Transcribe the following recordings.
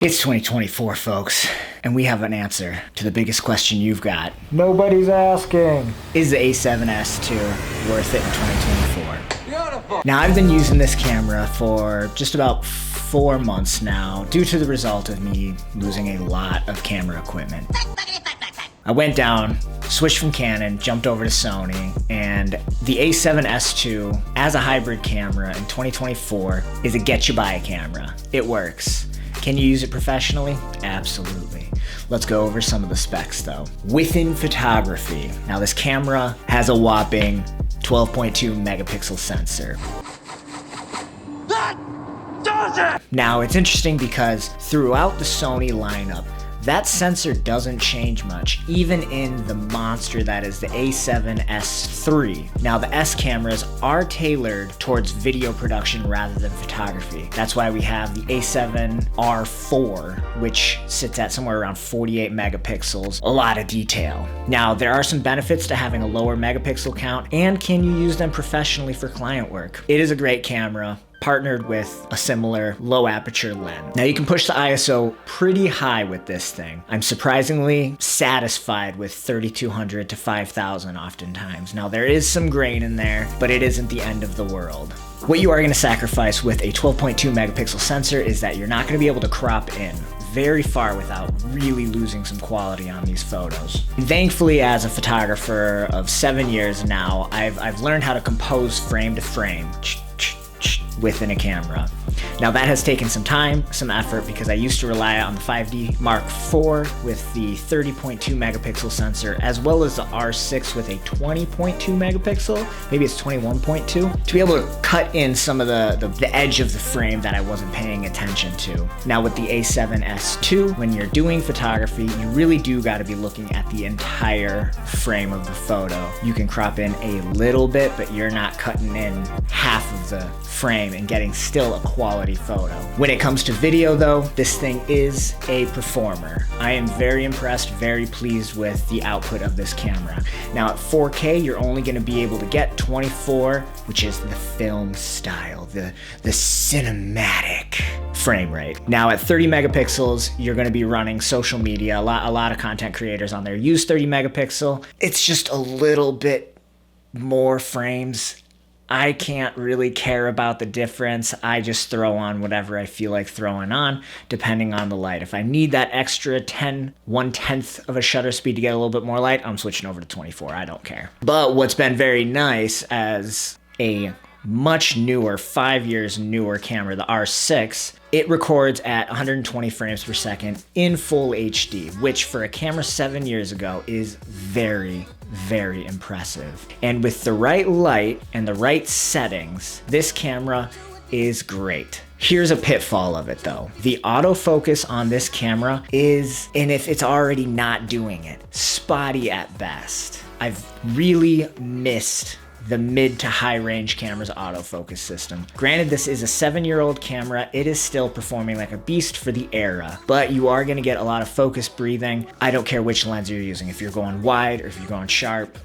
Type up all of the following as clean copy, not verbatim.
It's 2024, folks, and we have an answer to the biggest question you've got. Nobody's asking. Is the A7S II worth it in 2024? Beautiful. Now, I've been using this camera for just about 4 months now, due to the result of me losing a lot of camera equipment. I went down, switched from Canon, jumped over to Sony, and the A7S II, as a hybrid camera in 2024, is a get-you-by camera. It works. Can you use it professionally? Absolutely. Let's go over some of the specs though. Within photography, now this camera has a whopping 12.2 megapixel sensor. That does it! Now it's interesting because throughout the Sony lineup, that sensor doesn't change much, even in the monster that is the A7S III. Now the S cameras are tailored towards video production rather than photography. That's why we have the A7R4, which sits at somewhere around 48 megapixels, a lot of detail. Now there are some benefits to having a lower megapixel count, and can you use them professionally for client work? It is a great camera, partnered with a similar low aperture lens. Now you can push the ISO pretty high with this thing. I'm surprisingly satisfied with 3200 to 5000 oftentimes. Now there is some grain in there, but it isn't the end of the world. What you are gonna sacrifice with a 12.2 megapixel sensor is that you're not gonna be able to crop in very far without really losing some quality on these photos. And thankfully, as a photographer of 7 years now, I've learned how to compose frame to frame within a camera. Now that has taken some time, some effort, because I used to rely on the 5D Mark IV with the 30.2 megapixel sensor, as well as the R6 with a 20.2 megapixel, maybe it's 21.2, to be able to cut in some of the edge of the frame that I wasn't paying attention to. Now with the A7S II, when you're doing photography, you really do gotta be looking at the entire frame of the photo. You can crop in a little bit, but you're not cutting in half of the frame and getting still a quality photo. When it comes to video though, this thing is a performer. I am very impressed, very pleased with the output of this camera. Now at 4K, you're only gonna be able to get 24, which is the film style, the cinematic frame rate. Now at 30 megapixels, you're gonna be running social media. A lot of content creators on there use 30 megapixel. It's just a little bit more frames. I can't really care about the difference. I just throw on whatever I feel like throwing on, depending on the light. If I need that extra 1/10 of a shutter speed to get a little bit more light, I'm switching over to 24, I don't care. But what's been very nice as a much newer, 5 years newer camera, the R6, it records at 120 frames per second in full HD, which for a camera 7 years ago is very, very impressive. And with the right light and the right settings, this camera is great. Here's a pitfall of it though. The autofocus on this camera is, and if it's already not doing it, spotty at best. I've really missed the mid to high range camera's autofocus system. Granted, this is a 7-year-old camera. It is still performing like a beast for the era, but you are gonna get a lot of focus breathing. I don't care which lens you're using. If you're going wide or if you're going sharp,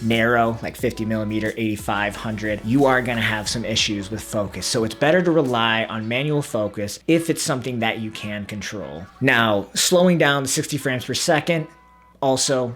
narrow, like 50 millimeter, 85, 100, you are gonna have some issues with focus. So it's better to rely on manual focus if it's something that you can control. Now, slowing down to 60 frames per second also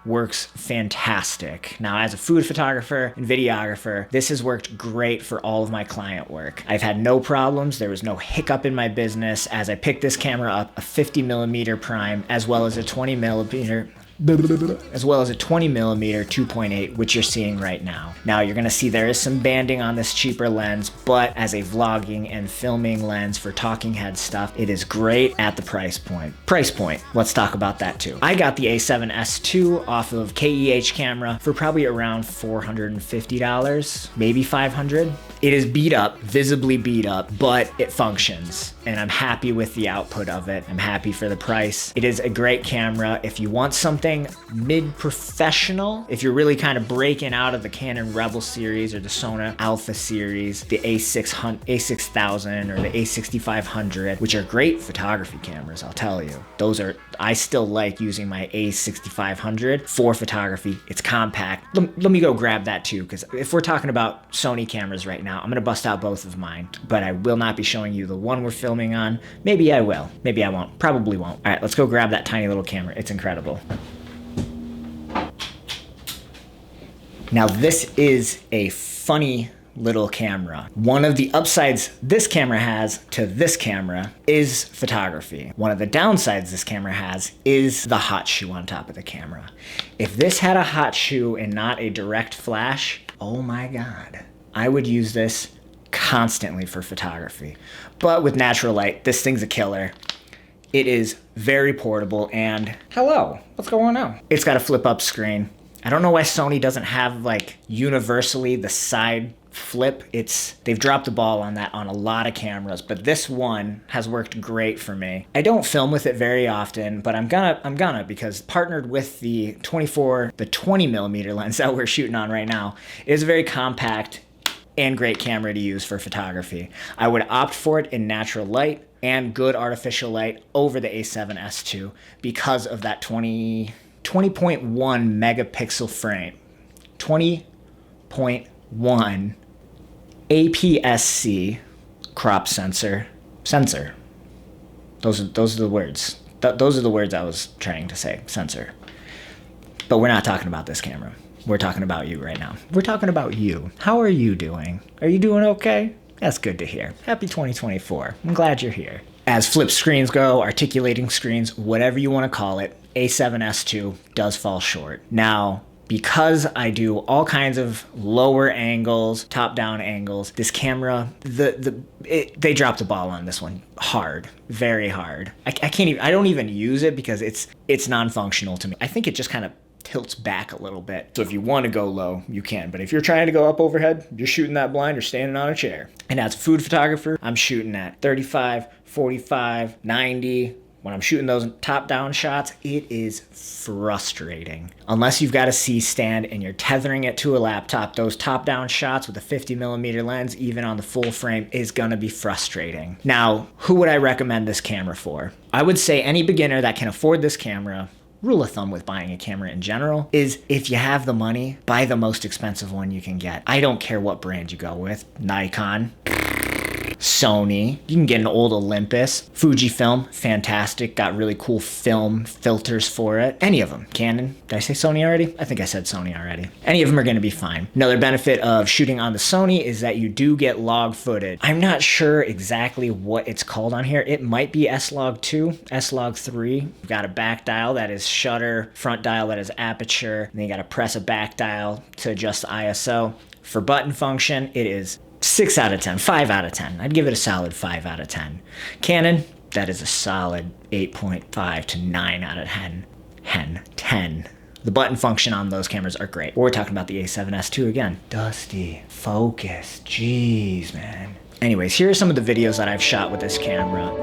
works fantastic. Now, as a food photographer and videographer, this has worked great for all of my client work. I've had no problems. There was no hiccup in my business as I picked this camera up, a 50 millimeter prime, as well as a 20 millimeter 2.8, which you're seeing right now. Now you're gonna see there is some banding on this cheaper lens, but as a vlogging and filming lens for talking head stuff, it is great at the price point. Let's talk about that too. I got the A7S II off of KEH Camera for probably around $450, maybe $500. It is beat up, visibly beat up, but it functions, and I'm happy with the output of it. I'm happy for the price. It is a great camera. If you want something anything mid-professional, if you're really kind of breaking out of the Canon Rebel series or the Sony Alpha series, the A6000 or the A6500, which are great photography cameras, I'll tell you. I still like using my A6500 for photography. It's compact. Let me go grab that too, because if we're talking about Sony cameras right now, I'm gonna bust out both of mine, but I will not be showing you the one we're filming on. Maybe I will, maybe I won't, probably won't. All right, let's go grab that tiny little camera. It's incredible. Now this is a funny little camera. One of the upsides this camera has to this camera is photography. One of the downsides this camera has is the hot shoe on top of the camera. If this had a hot shoe and not a direct flash, oh my God, I would use this constantly for photography. But with natural light, this thing's a killer. It is very portable, and hello, what's going on? It's got a flip up screen. I don't know why Sony doesn't have like universally the side flip. They've dropped the ball on that on a lot of cameras, but this one has worked great for me. I don't film with it very often, but I'm gonna because partnered with the 20 millimeter lens that we're shooting on right now, it is a very compact and great camera to use for photography. I would opt for it in natural light and good artificial light over the A7S II because of that 20.1 megapixel frame. 20.1 APS-C crop sensor. Those are the words. Those are the words I was trying to say, sensor. But we're not talking about this camera. We're talking about you right now. We're talking about you. How are you doing? Are you doing okay? That's good to hear. Happy 2024. I'm glad you're here. As flip screens go, articulating screens, whatever you want to call it, A7S II does fall short. Now, because I do all kinds of lower angles, top-down angles, this camera, they dropped the ball on this one hard, very hard. I don't even use it because it's non-functional to me. I think it just kind of tilts back a little bit. So if you want to go low, you can. But if you're trying to go up overhead, you're shooting that blind or standing on a chair. And as a food photographer, I'm shooting at 35, 45, 90. When I'm shooting those top-down shots, it is frustrating. Unless you've got a C-stand and you're tethering it to a laptop, those top-down shots with a 50 millimeter lens, even on the full frame, is gonna be frustrating. Now, who would I recommend this camera for? I would say any beginner that can afford this camera. Rule of thumb with buying a camera in general is if you have the money, buy the most expensive one you can get. I don't care what brand you go with. Nikon, Sony, you can get an old Olympus, Fujifilm, fantastic, got really cool film filters for it. Any of them. Canon, did I say Sony already? I think I said Sony already. Any of them are gonna be fine. Another benefit of shooting on the Sony is that you do get log footage. I'm not sure exactly what it's called on here. It might be S-log2, S-log3. You've got a back dial that is shutter, front dial that is aperture, and then you gotta press a back dial to adjust the ISO. For button function, it is 6 out of 10, 5 out of 10. I'd give it a solid 5 out of 10. Canon, that is a solid 8.5 to 9 out of 10. 10. The button function on those cameras are great. We're talking about the A7S II again. Dusty, focus, jeez, man. Anyways, here are some of the videos that I've shot with this camera.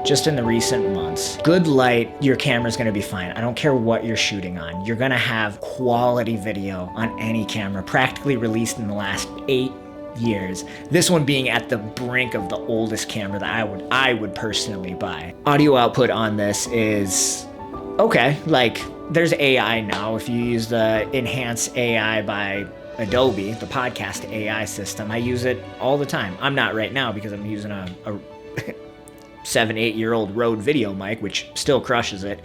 Just in the recent months. Good light, your camera's gonna be fine. I don't care what you're shooting on. You're gonna have quality video on any camera, practically released in the last 8 years. This one being at the brink of the oldest camera that I would personally buy. Audio output on this is okay. Like, there's AI now. If you use the enhanced AI by Adobe, the podcast AI system, I use it all the time. I'm not right now because I'm using a 7-8-year-old Rode video mic, which still crushes it.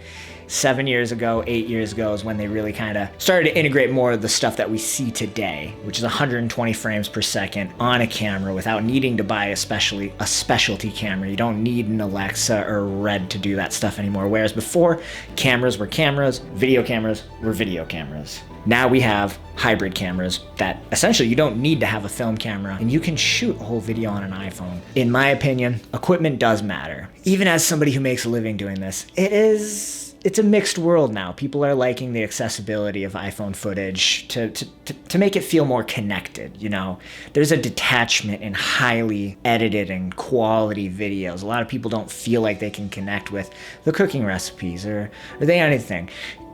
7 years ago, 8 years ago is when they really kind of started to integrate more of the stuff that we see today, which is 120 frames per second on a camera without needing to buy a specialty camera. You don't need an Alexa or Red to do that stuff anymore. Whereas before, cameras were cameras, video cameras were video cameras. Now we have hybrid cameras that essentially you don't need to have a film camera and you can shoot a whole video on an iPhone. In my opinion, equipment does matter. Even as somebody who makes a living doing this, it is it's a mixed world now. People are liking the accessibility of iPhone footage to make it feel more connected, you know? There's a detachment in highly edited and quality videos. A lot of people don't feel like they can connect with the cooking recipes or anything.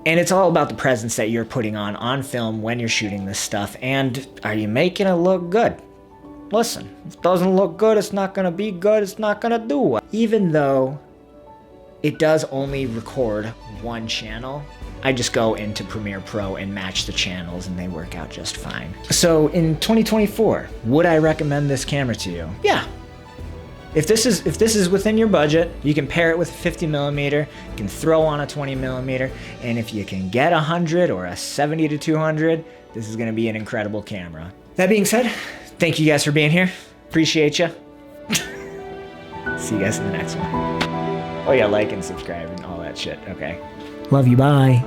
And it's all about the presence that you're putting on film when you're shooting this stuff, and are you making it look good? Listen, if it doesn't look good, it's not gonna be good, it's not gonna do well. Even though it does only record one channel, I just go into Premiere Pro and match the channels and they work out just fine. So in 2024, would I recommend this camera to you? Yeah. If this is within your budget, you can pair it with a 50mm, you can throw on a 20mm, and if you can get a 100 or a 70-200, this is gonna be an incredible camera. That being said, thank you guys for being here. Appreciate you. See you guys in the next one. Oh yeah, like and subscribe and all that shit, okay? Love you, bye.